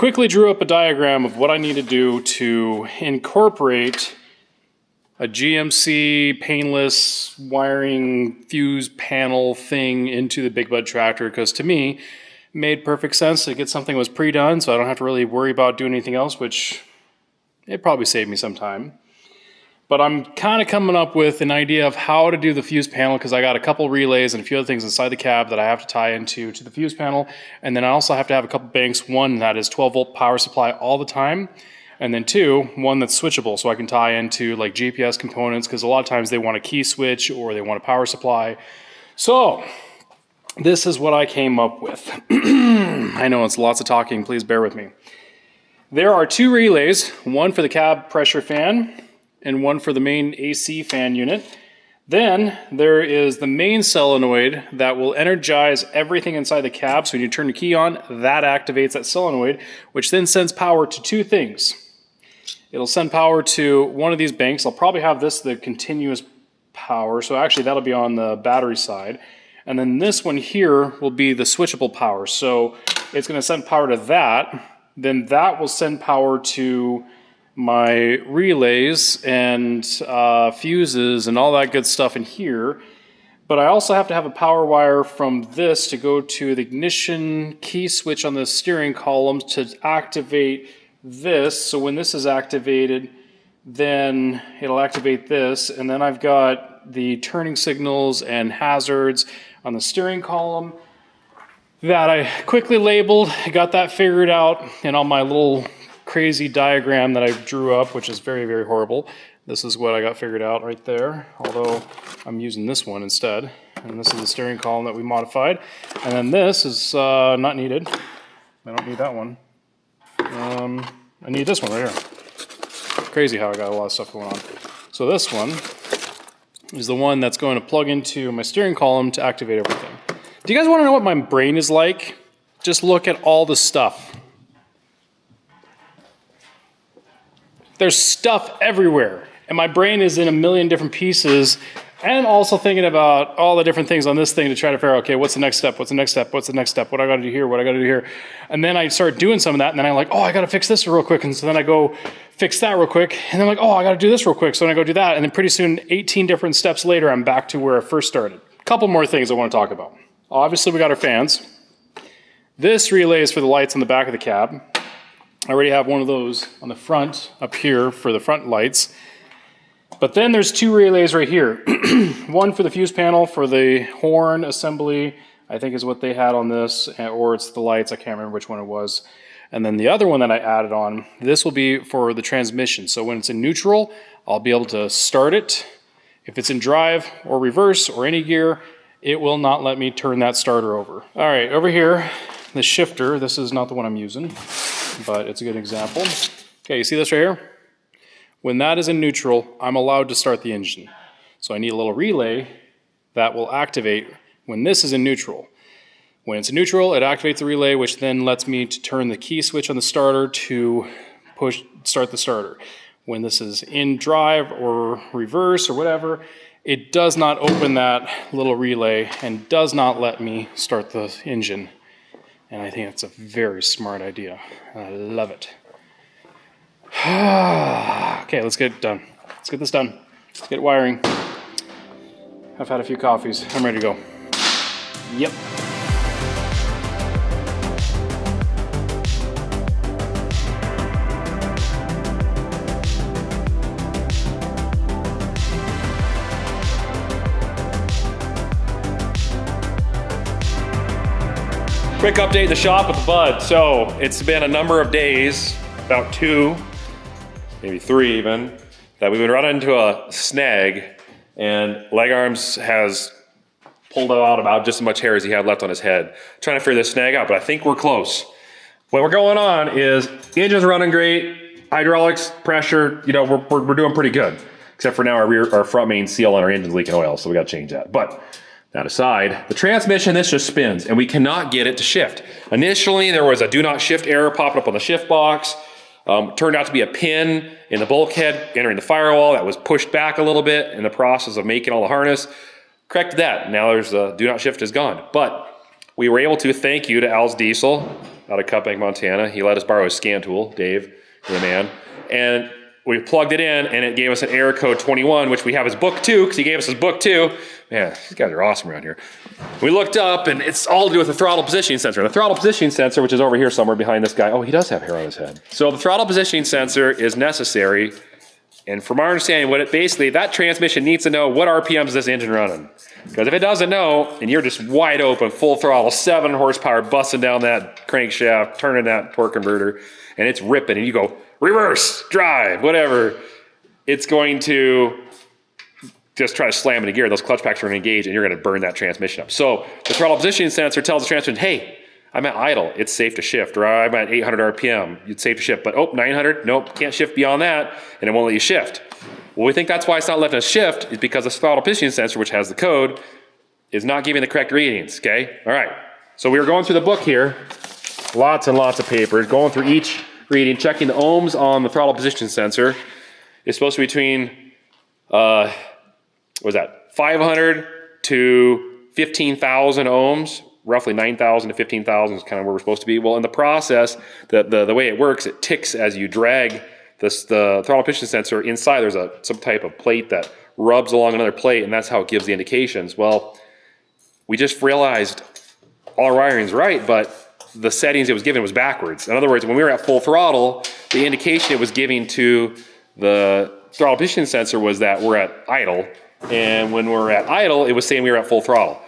quickly drew up a diagram of what I need to do to incorporate a GMC painless wiring fuse panel thing into the Big Bud tractor, because to me, it made perfect sense to get something that was pre-done so I don't have to really worry about doing anything else, which it probably saved me some time. But I'm kind of coming up with an idea of how to do the fuse panel, because I got a couple relays and a few other things inside the cab that I have to tie into the fuse panel. And then I also have to have a couple banks, one that is 12-volt power supply all the time, and then two, one that's switchable so I can tie into like GPS components, because a lot of times they want a key switch or they want a power supply. So this is what I came up with. I know it's lots of talking, please bear with me. There are two relays, one for the cab pressure fan and one for the main AC fan unit. Then there is the main solenoid that will energize everything inside the cab. So when you turn the key on, that activates that solenoid, which then sends power to two things. It'll send power to one of these banks. I'll probably have this the continuous power. So actually that'll be on the battery side. And then this one here will be the switchable power. So it's gonna send power to that. Then that will send power to my relays and fuses and all that good stuff in here. But I also have to have a power wire from this to go to the ignition key switch on the steering column to activate this. So when this is activated, then it'll activate this. And then I've got the turning signals and hazards on the steering column that I quickly labeled. I got that figured out, and on my little crazy diagram that I drew up, which is very, very horrible. This is what I got figured out right there, although I'm using this one instead. And this is the steering column that we modified. And then this is not needed. I don't need that one. I need this one right here. Crazy how I got a lot of stuff going on. So this one is the one that's going to plug into my steering column to activate everything. Do you guys want to know what my brain is like? Just look at all the stuff. There's stuff everywhere, and my brain is in a million different pieces, and also thinking about all the different things on this thing to try to figure out, okay, what's the next step? What's the next step? What's the next step? What I got to do here? What I got to do here? And then I start doing some of that, and then I'm like, oh, I got to fix this real quick. And so then I go fix that real quick, and then I'm like, oh, I got to do this real quick. So then I go do that, and then pretty soon, 18 different steps later, I'm back to where I first started. A couple more things I want to talk about. Obviously, we got our fans. This relay is for the lights on the back of the cab. I already have one of those on the front up here for the front lights. But then there's two relays right here. One for the fuse panel for the horn assembly, I think is what they had on this, or it's the lights, I can't remember which one it was. And then the other one that I added on, this will be for the transmission. So when it's in neutral, I'll be able to start it. If it's in drive or reverse or any gear, it will not let me turn that starter over. All right, over here, the shifter, this is not the one I'm using, but it's a good example. Okay, you see this right here? When that is in neutral, I'm allowed to start the engine. So I need a little relay that will activate when this is in neutral. When it's in neutral, it activates the relay, which then lets me to turn the key switch on the starter to start the starter. When this is in drive or reverse or whatever, it does not open that little relay and does not let me start the engine. And I think it's a very smart idea. I love it. Okay, let's get it done. Let's get this done. Let's get wiring. I've had a few coffees. I'm ready to go. Yep. Quick update the shop with the Bud. So it's been a number of days, about 2, maybe 3 even, that we've been running into a snag, and Leg Arms has pulled out about just as much hair as he had left on his head. Trying to figure this snag out, but I think we're close. What we're going on is engine's running great, hydraulics, pressure, you know, we're doing pretty good. Except for now our front main seal on our engine's leaking oil, so we gotta change that. But that aside, the transmission, this just spins, and we cannot get it to shift. Initially, there was a do not shift error popping up on the shift box. Turned out to be a pin in the bulkhead entering the firewall that was pushed back a little bit in the process of making all the harness. Corrected that. Now there's do not shift is gone. But we were able to, thank you to Al's Diesel, out of Cut Bank, Montana. He let us borrow his scan tool, Dave, the man. And we plugged it in, and it gave us an error code 21, which we have his book too, because he gave us his book too. Man, these guys are awesome around here. We looked up, and it's all to do with the throttle positioning sensor. And the throttle positioning sensor, which is over here somewhere behind this guy. Oh, he does have hair on his head. So the throttle positioning sensor is necessary. And from our understanding, what it basically, that transmission needs to know what RPMs is this engine running. Because if it doesn't know, and you're just wide open, full throttle, 7 horsepower, busting down that crankshaft, turning that torque converter, and it's ripping, and you go, reverse, drive, whatever, it's going to just try to slam into gear. Those clutch packs are going to engage, and you're going to burn that transmission up. So the throttle positioning sensor tells the transmission, hey, I'm at idle, it's safe to shift, or I'm at 800 RPM, it's safe to shift, but 900, nope, can't shift beyond that, and it won't let you shift. Well, we think that's why it's not letting us shift, is because the throttle positioning sensor, which has the code, is not giving the correct readings, okay? All right, so we were going through the book here, lots and lots of papers, going through each reading, checking the ohms on the throttle position sensor. It's supposed to be between, what was that, 500 to 15,000 ohms, roughly 9,000 to 15,000 is kind of where we're supposed to be. Well, in the process, the way it works, it ticks as you drag the throttle position sensor inside. There's some type of plate that rubs along another plate, and that's how it gives the indications. Well, we just realized all our wiring's right, but the settings it was given was backwards. In other words, when we were at full throttle, the indication it was giving to the throttle position sensor was that we're at idle, and when we're at idle, it was saying we were at full throttle.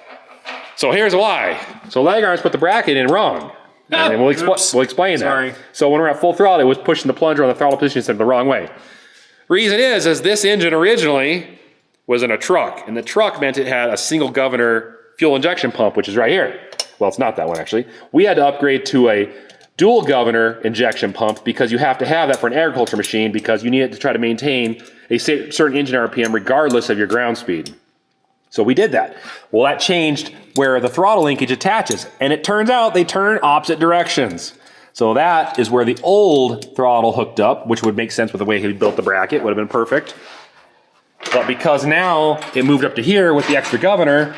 So here's why. So lag arms put the bracket in wrong. And we'll explain Sorry. that. So when we're at full throttle, it was pushing the plunger on the throttle position sensor the wrong way. Reason is this engine originally was in a truck, and the truck meant it had a single governor fuel injection pump, which is right here. Well, it's not that one actually. We had to upgrade to a dual governor injection pump because you have to have that for an agriculture machine because you need it to try to maintain a certain engine RPM regardless of your ground speed. So we did that. Well, that changed where the throttle linkage attaches, and it turns out they turn opposite directions. So that is where the old throttle hooked up, which would make sense with the way he built the bracket, would have been perfect. But because now it moved up to here with the extra governor,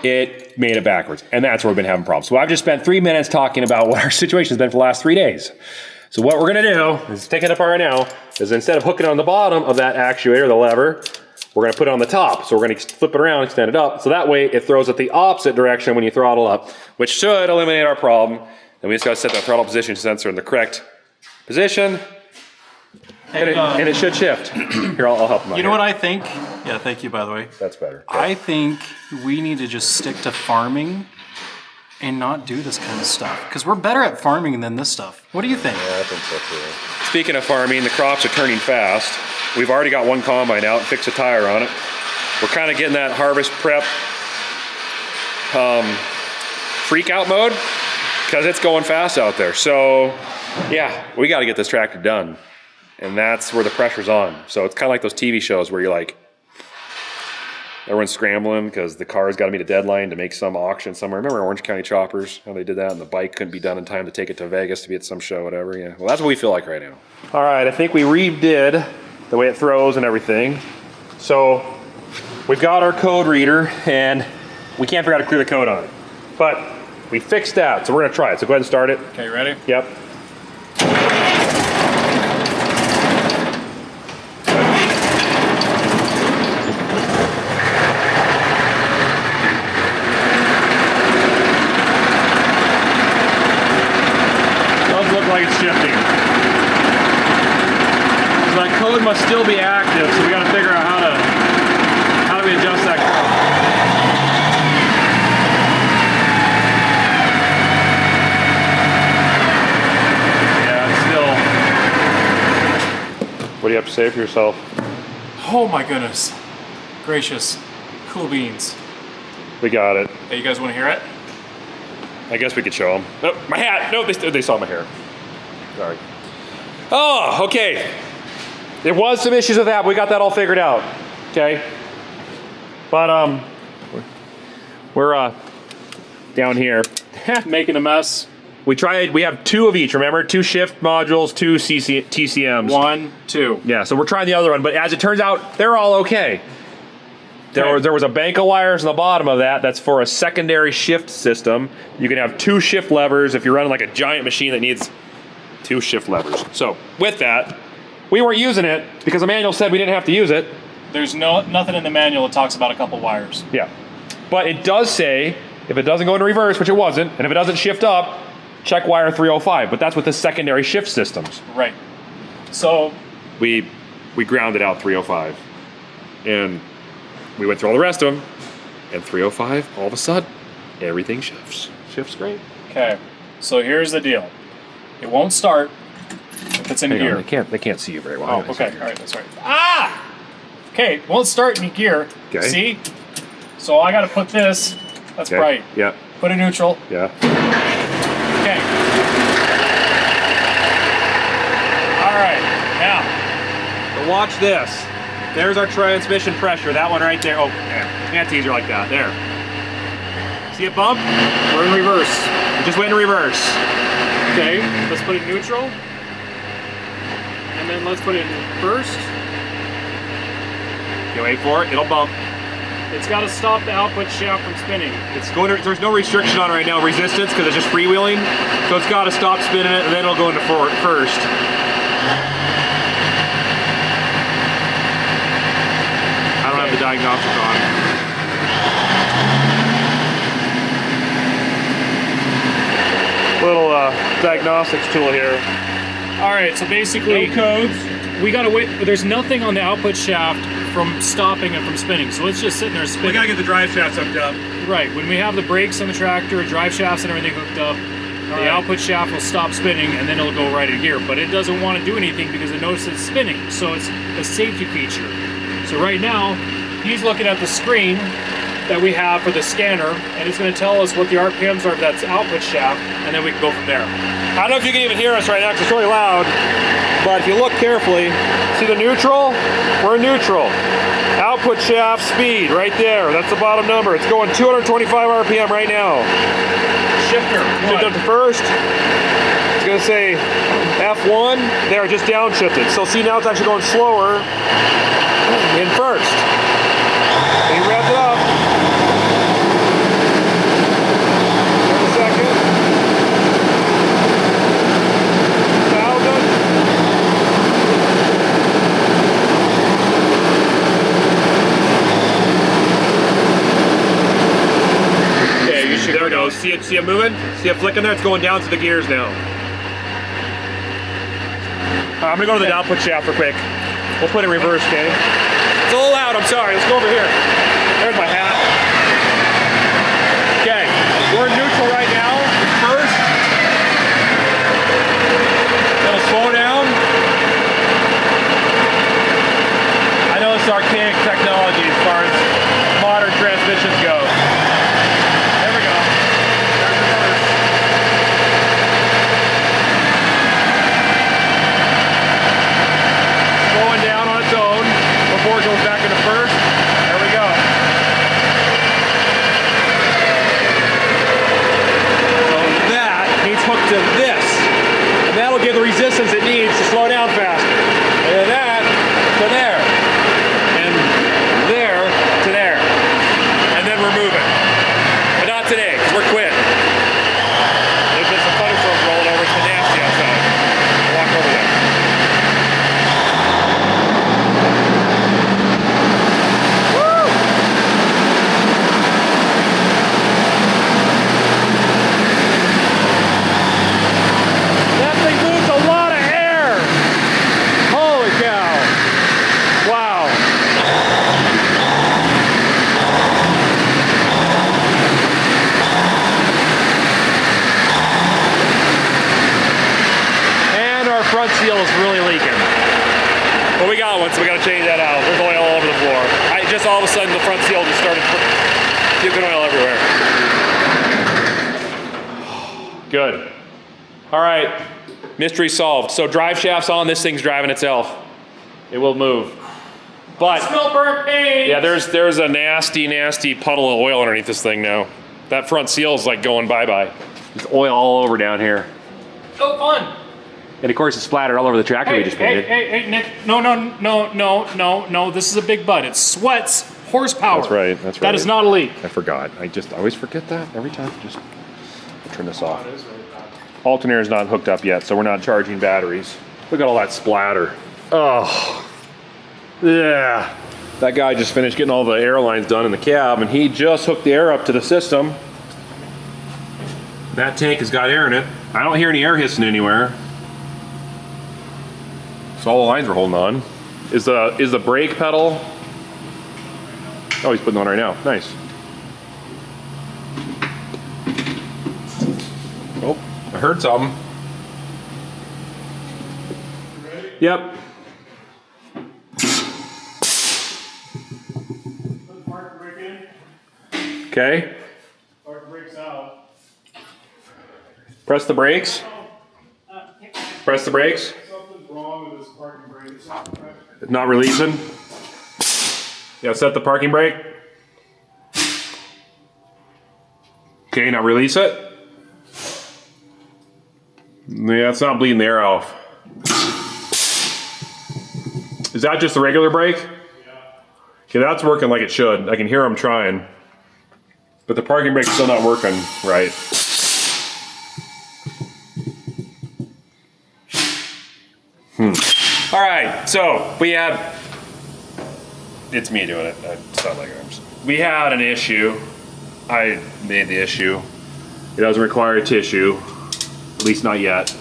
it made it backwards, and that's where we've been having problems. So I've just spent 3 minutes talking about what our situation has been for the last 3 days. So what we're gonna do, is taking it apart right now, is instead of hooking it on the bottom of that actuator, the lever, we're gonna put it on the top. So we're gonna flip it around, extend it up, so that way it throws it the opposite direction when you throttle up, which should eliminate our problem. And we just gotta set that throttle position sensor in the correct position, and it should shift. Here, I'll help him out. You know what I think? Yeah, thank you, by the way. That's better. Okay. I think we need to just stick to farming and not do this kind of stuff. Because we're better at farming than this stuff. What do you think? Yeah, I think so too. Speaking of farming, the crops are turning fast. We've already got one combine out, fixed a tire on it. We're kind of getting that harvest prep freak out mode because it's going fast out there. So yeah, we got to get this tractor done. And that's where the pressure's on. So it's kind of like those TV shows where you're like, everyone's scrambling because the car's got to meet a deadline to make some auction somewhere. Remember Orange County Choppers, how they did that, and the bike couldn't be done in time to take it to Vegas to be at some show, whatever. Yeah. Well, that's what we feel like right now. All right, I think we redid the way it throws and everything. So we've got our code reader, and we can't figure out how to clear the code on it. But we fixed that, so we're gonna try it. So go ahead and start it. Okay, ready? Yep. Like it's shifting. So that code must still be active, so we got to figure out how do we adjust that code. Yeah, it's still. What do you have to say for yourself? Oh my goodness. Gracious. Cool beans. We got it. Hey, you guys want to hear it? I guess we could show them. Oh, my hat! No, they saw my hair. Sorry. Oh, okay. There was some issues with that, but we got that all figured out. Okay. But we're down here Making a mess. We have 2 of each, remember? 2 shift modules, 2 TCMs. 1, 2. Yeah, so we're trying the other one, but as it turns out, they're all okay. There was a bank of wires on the bottom of that. That's for a secondary shift system. You can have 2 shift levers if you're running like a giant machine that needs 2 shift levers. So with that, we weren't using it because the manual said we didn't have to use it. There's nothing in the manual that talks about a couple wires. Yeah. But it does say if it doesn't go into reverse, which it wasn't, and if it doesn't shift up, check wire 305. But that's with the secondary shift systems. Right. So We grounded out 305. And we went through all the rest of them. And 305, all of a sudden, everything shifts. Shifts great. okay. So here's the deal. It won't start if it's in Hang gear. on, they can't see you very well. Oh, okay. All right. That's right. Ah! Okay. It won't start in gear. Okay. See? So I got to put this. That's Okay. bright. Yeah. Put it neutral. Yeah. Okay. All right. Now. So watch this. There's our transmission pressure. That one right there. Oh, yeah. Can't tease her like that. There. See it bump? We're in reverse. We just went in reverse. Okay. Let's put it neutral. And then let's put it in first. Okay, wait for it. It'll bump. It's got to stop the output shaft from spinning. It's going to, there's no restriction on it right now, resistance, because it's just freewheeling. So it's got to stop spinning it, and then it'll go into first. I don't have the diagnostics on. Little diagnostics tool here. All right, so basically, codes. we gotta wait. There's nothing on the output shaft from stopping it from spinning. So it's just sitting there spinning. We gotta get the drive shafts hooked up. Right. When we have the brakes on the tractor, drive shafts and everything hooked up, the output shaft will stop spinning and then it'll go right in gear. But it doesn't want to do anything because it notices it's spinning. So it's a safety feature. So right now, he's looking at the screen that we have for the scanner, and it's going to tell us what the RPMs are of that output shaft, and then we can go from there. I don't know if you can even hear us right now because it's really loud, but if you look carefully, see the neutral? We're in neutral. Output shaft speed right there. That's the bottom number. It's going 225 RPM right now. Shifter. Shift up to first. It's going to say F1. There, just downshifted. So see, now it's actually going slower in first. He revved it up. Wait a second. 1,000. Okay, you should. There it goes. See it moving? See it flicking there? It's going down to the gears now. I'm gonna go to the output shaft real quick. We'll put it in reverse, okay? It's a little loud, I'm sorry. Let's go over here. There's my hat. Okay, we're in neutral right now. First. It'll slow down. I know it's archaic technology as far as modern transmissions go. There we go. There's reverse. Slowing down on its own before it goes back into first. There we go. So that needs hooked to this. And that'll give the resistance it needs to slow down faster. And then that to there. And there to there. And then we're moving. But not today, because we're quitting. There's been some thunderstorms rolling over. It's been nasty outside. I'll walk over there. That thing moves a lot of air. Holy cow. Wow. And our front seal is really leaking. Well, we got one, so we got to change that out. There's oil all over the floor. Just all of a sudden, the front seal just started puking oil everywhere. Good. All right, mystery solved. So drive shaft's on, this thing's driving itself. It will move. But Smell burnt paint. yeah, there's a nasty, nasty puddle of oil underneath this thing now. That front seal's like going bye-bye. There's oil all over down here. Oh, fun. And of course it's splattered all over the tractor we just painted. Hey, Nick. No. This is a big bud. It sweats horsepower. That's right, that's That right. is not a leak. I forgot. I always forget that every time. Just turn this off. Alternator is not hooked up yet, so we're not charging batteries. Look at all that splatter. Oh, yeah. That guy just finished getting all the air lines done in the cab, and he just hooked the air up to the system. That tank has got air in it. I don't hear any air hissing anywhere. So all the lines were holding on. Is the brake pedal? Oh, he's putting on right now. Nice. Oh, I heard something. Yep. Park brake in, Okay. park brakes out. Press the brakes. Press the brakes. Something's wrong with this parking brake. It's not right. Not releasing. Yeah, set the parking brake. Okay, now release it. Yeah, it's not bleeding the air off. Is that just the regular brake? Yeah. Okay, that's working like it should. I can hear them trying. But the parking brake's still not working right. All right, so we had, it's me doing it. It's not like arms. We had an issue. I made the issue. It doesn't require a tissue, at least not yet.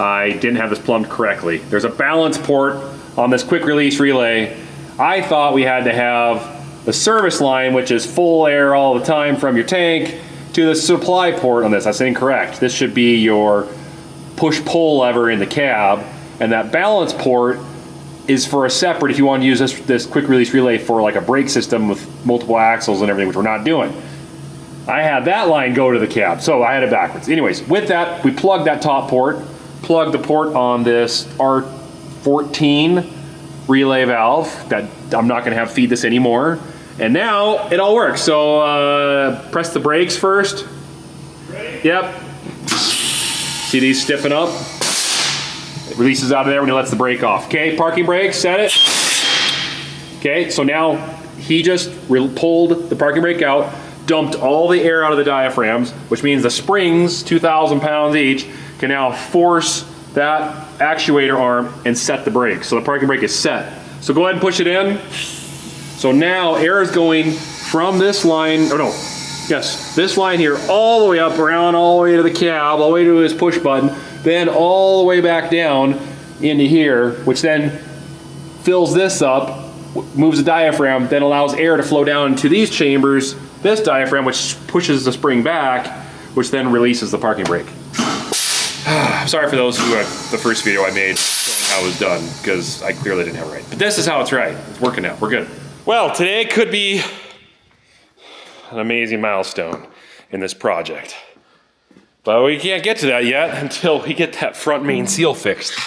I didn't have this plumbed correctly. There's a balance port on this quick release relay. I thought we had to have the service line, which is full air all the time from your tank, to the supply port on this. That's incorrect. This should be your push-pull lever in the cab, and that balance port is for a separate if you want to use this quick release relay for like a brake system with multiple axles and everything, which we're not doing. I had that line go to the cab, so I had it backwards. Anyways, with that, we plugged that top port, plugged the port on this R14 relay valve that I'm not gonna have feed this anymore. And now it all works. So press the brakes first. Ready? Yep. See these stiffen up? It releases out of there when he lets the brake off. Okay, parking brake, set it. Okay, so now he just pulled the parking brake out, dumped all the air out of the diaphragms, which means the springs, 2,000 pounds each, can now force that actuator arm and set the brake. So the parking brake is set. So go ahead and push it in. So now air is going from this line, or no, yes, this line here, all the way up, around, all the way to the cab, all the way to his push button, then all the way back down into here, which then fills this up, moves the diaphragm, then allows air to flow down into these chambers, this diaphragm, which pushes the spring back, which then releases the parking brake. I'm sorry for those who had the first video I made showing how it was done, because I clearly didn't have it right. But this is how it's right. It's working now. We're good. Well, today could be an amazing milestone in this project. But we can't get to that yet until we get that front main seal fixed.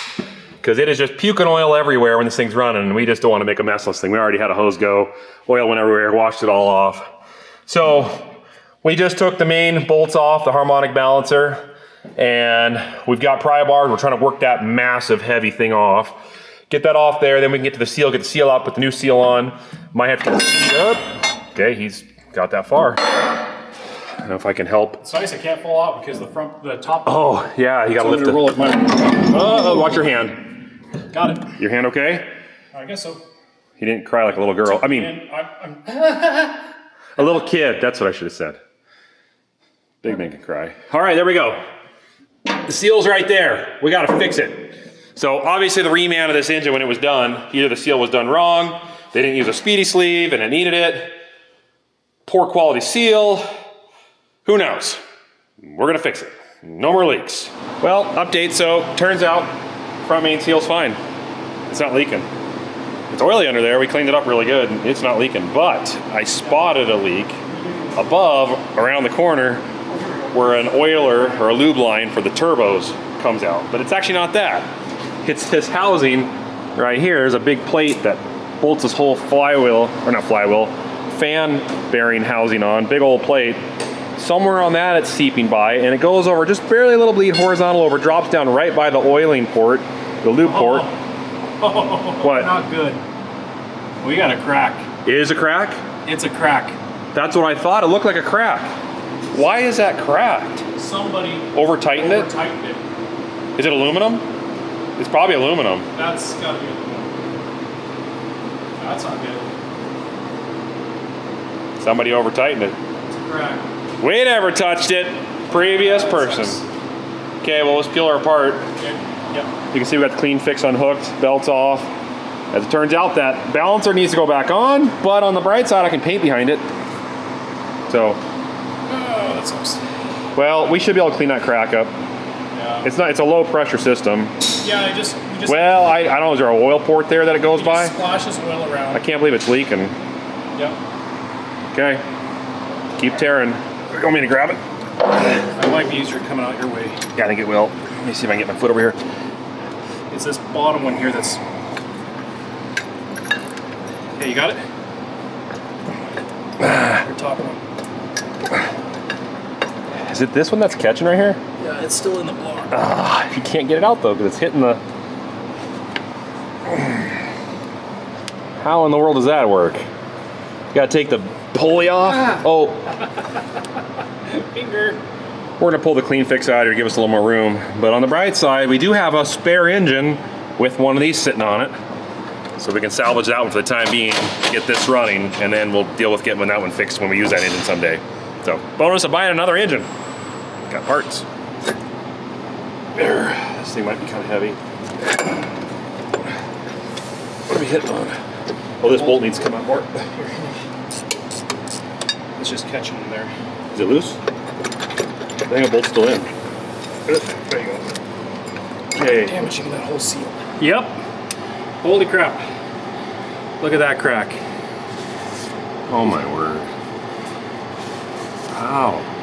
Because it is just puking oil everywhere when this thing's running, and we just don't want to make a mess of this thing. We already had a hose go, oil went everywhere, washed it all off. So we just took the main bolts off, the harmonic balancer, and we've got pry bars. We're trying to work that massive heavy thing off. Get that off there, then we can get to the seal, get the seal out, put the new seal on. Might have to get the seat up. Okay, he's got that far. I don't know if I can help. It's nice it can't fall out because the top. Oh, yeah, you gotta lift it. Roll it. Oh, watch your hand. Got it. Your hand okay? I guess so. He didn't cry like a little girl. I mean, And I'm a little kid. That's what I should have said. Big man can cry. All right, there we go. The seal's right there. We gotta fix it. So obviously the reman of this engine when it was done, either the seal was done wrong, they didn't use a speedy sleeve and it needed it, poor quality seal, who knows? We're gonna fix it. No more leaks. Well, update, so turns out front main seal's fine. It's not leaking. It's oily under there, we cleaned it up really good, it's not leaking, but I spotted a leak above, around the corner, where an oiler or a lube line for the turbos comes out, but it's actually not that. It's this housing right here. There's a big plate that bolts this whole flywheel, or not flywheel, fan bearing housing on, big old plate. Somewhere on that it's seeping by, and it goes over just barely a little bleed horizontal over, drops down right by the oiling port, the lube port. Oh, What? Not good. We got a crack. It is a crack? It's a crack. That's what I thought. It looked like a crack. Why is that cracked? Somebody Over-tightened it? tightened it. Is it aluminum? It's probably aluminum. That's gotta be aluminum. That's not good. Somebody over-tightened it. It's a crack. We never touched it. Previous person. Okay, well, let's peel her apart. Okay. Yep. You can see we got the clean fix unhooked, belts off. As it turns out, that balancer needs to go back on, but on the bright side, I can paint behind it. So, Oh, that sucks. well, we should be able to clean that crack up. Yeah. It's a low pressure system. Yeah, we just Well, I don't know, is there an oil port there that it goes by? splashes oil around. I can't believe it's leaking. Yep. Okay, keep tearing. You want me to grab it? It might be easier coming out your way. Yeah, I think it will. Let me see if I can get my foot over here. It's this bottom one here that's. Okay, you got it? Your top one. Is it this one that's catching right here? Yeah, it's still in the block. You can't get it out though, because it's hitting the... How in the world does that work? You gotta take the pulley off? Oh, Finger. we're gonna pull the clean fix out here to give us a little more room. But on the bright side, we do have a spare engine with one of these sitting on it. So we can salvage that one for the time being, get this running, and then we'll deal with getting that one fixed when we use that engine someday. So, bonus of buying another engine. Got parts. There, this thing might be kind of heavy. What are we hitting on? Oh, this bolt needs to come out more. It's just catching in there. Is it loose? I think the bolt's still in. There you go. Okay. Damaging that whole seal. Yep. Holy crap. Look at that crack. Oh my word. Ow.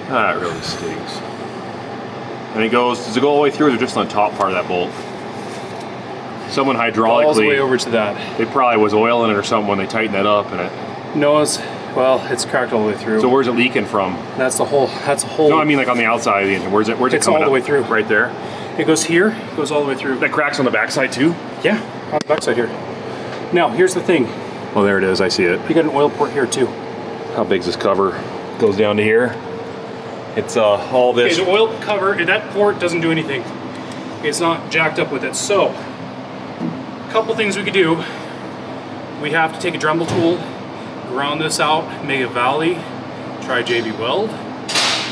That really stings. And does it go all the way through or just on the top part of that bolt? Someone All the way hydraulically, over to that. they probably was oil in it or something when they tightened that up and it. No, it's cracked all the way through. So where's it leaking from? that's a whole. No, I mean like on the outside of the engine. Where's it It's coming all the up? way through. Right there? It goes here, goes all the way through. That cracks on the backside too? Yeah, on the backside here. Now, here's the thing. Oh, there it is. I see it. You got an oil port here too. How big's this cover? Goes down to here. It's all Okay, this. the oil cover, that port doesn't do anything. It's not jacked up with it. So, a couple things we could do. We have to take a Dremel tool, ground this out, make a valley, try JB Weld,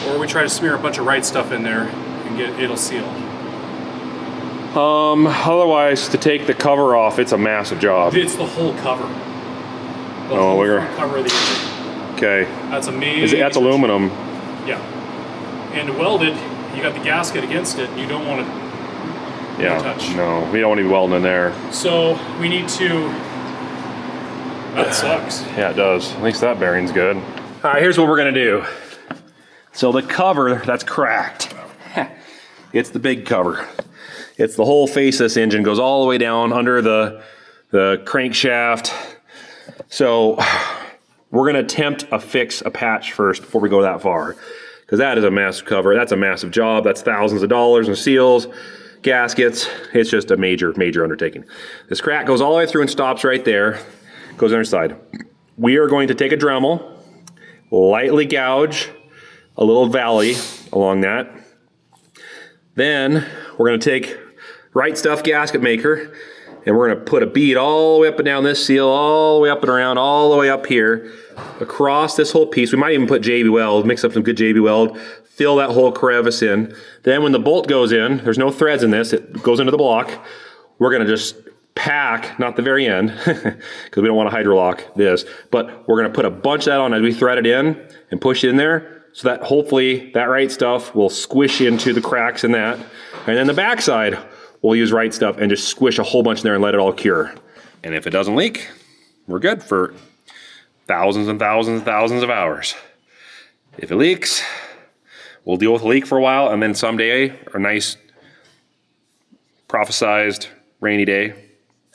or we try to smear a bunch of right stuff in there and it'll seal. Otherwise, to take the cover off, it's a massive job. It's the whole cover. The Oh, whole we're- front cover of the engine. Okay. That's amazing. That's aluminum. Yeah. And to weld it, you got the gasket against it, and you don't want to. Yeah. Touch. No, we don't want to be welding in there. So we need to. That sucks. Yeah, it does. At least that bearing's good. All right, here's what we're gonna do. So the cover that's cracked, it's the big cover. It's the whole face of this engine, goes all the way down under the crankshaft. So we're gonna attempt a patch first before we go that far. Because that is a massive cover. That's a massive job. That's thousands of dollars in seals, gaskets. It's just a major, major undertaking. This crack goes all the way through and stops right there. Goes on the side. We are going to take a Dremel, lightly gouge a little valley along that. Then we're going to take Right Stuff gasket maker and we're going to put a bead all the way up and down this seal, all the way up and around, all the way up here, across this whole piece. We might even put JB Weld, mix up some good JB Weld, fill that whole crevice in. Then when the bolt goes in, there's no threads in this, it goes into the block. We're going to just pack, not the very end, because we don't want to hydrolock this, but we're going to put a bunch of that on as we thread it in and push it in there so that hopefully that Right Stuff will squish into the cracks in that. And then the backside, we'll use Right Stuff and just squish a whole bunch in there and let it all cure. And if it doesn't leak, we're good for thousands and thousands and thousands of hours. If it leaks, we'll deal with the leak for a while, and then someday, a nice prophesized rainy day,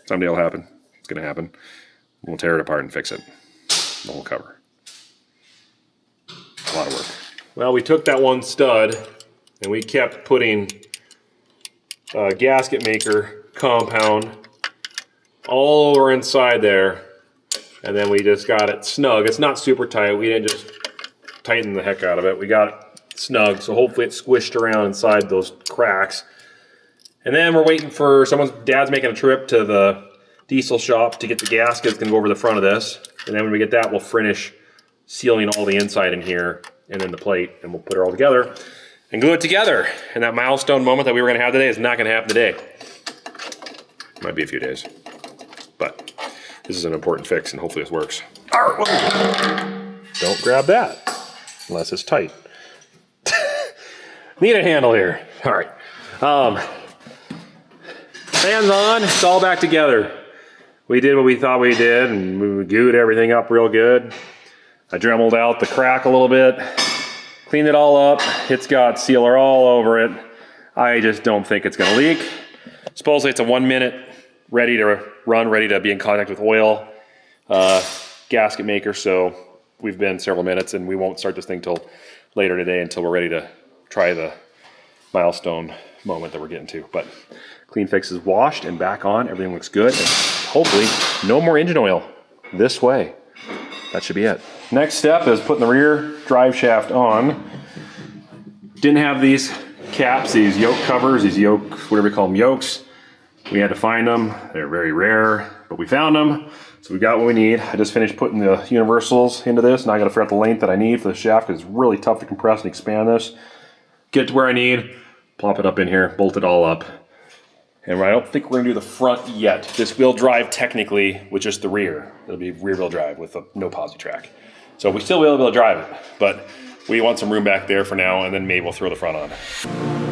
someday it'll happen. It's gonna happen. We'll tear it apart and fix it. The whole cover. A lot of work. Well, we took that one stud and we kept putting gasket maker compound all over inside there. And then we just got it snug. It's not super tight. We didn't just tighten the heck out of it. We got it snug, so hopefully it's squished around inside those cracks. And then we're waiting for Dad's making a trip to the diesel shop to get the gaskets gonna go over the front of this. And then when we get that, we'll finish sealing all the inside in here and then the plate, and we'll put it all together and glue it together. And that milestone moment that we were gonna have today is not gonna happen today. Might be a few days, but this is an important fix and hopefully this works. Don't grab that unless it's tight. Need a handle here. All right. Fans on, it's all back together. We did what we thought we did, and we gooed everything up real good. I dremeled out the crack a little bit, cleaned it all up. It's got sealer all over it. I just don't think it's gonna leak. Supposedly it's a 1 minute ready to run, ready to be in contact with oil gasket maker. So we've been several minutes, and we won't start this thing till later today until we're ready to try the milestone moment that we're getting to. But clean fix is washed and back on. Everything looks good. And hopefully no more engine oil this way. That should be it. Next step is putting the rear drive shaft on. Didn't have these caps, these yoke covers, these yoke, whatever you call them, yokes. We had to find them. They're very rare, but we found them. So we got what we need. I just finished putting the universals into this. Now I gotta figure out the length that I need for the shaft because it's really tough to compress and expand this. Get it to where I need, plop it up in here, bolt it all up. And I don't think we're gonna do the front yet. This wheel drive technically with just the rear. It'll be rear wheel drive with no posi track. So we still will be able to drive it, but we want some room back there for now, and then maybe we'll throw the front on.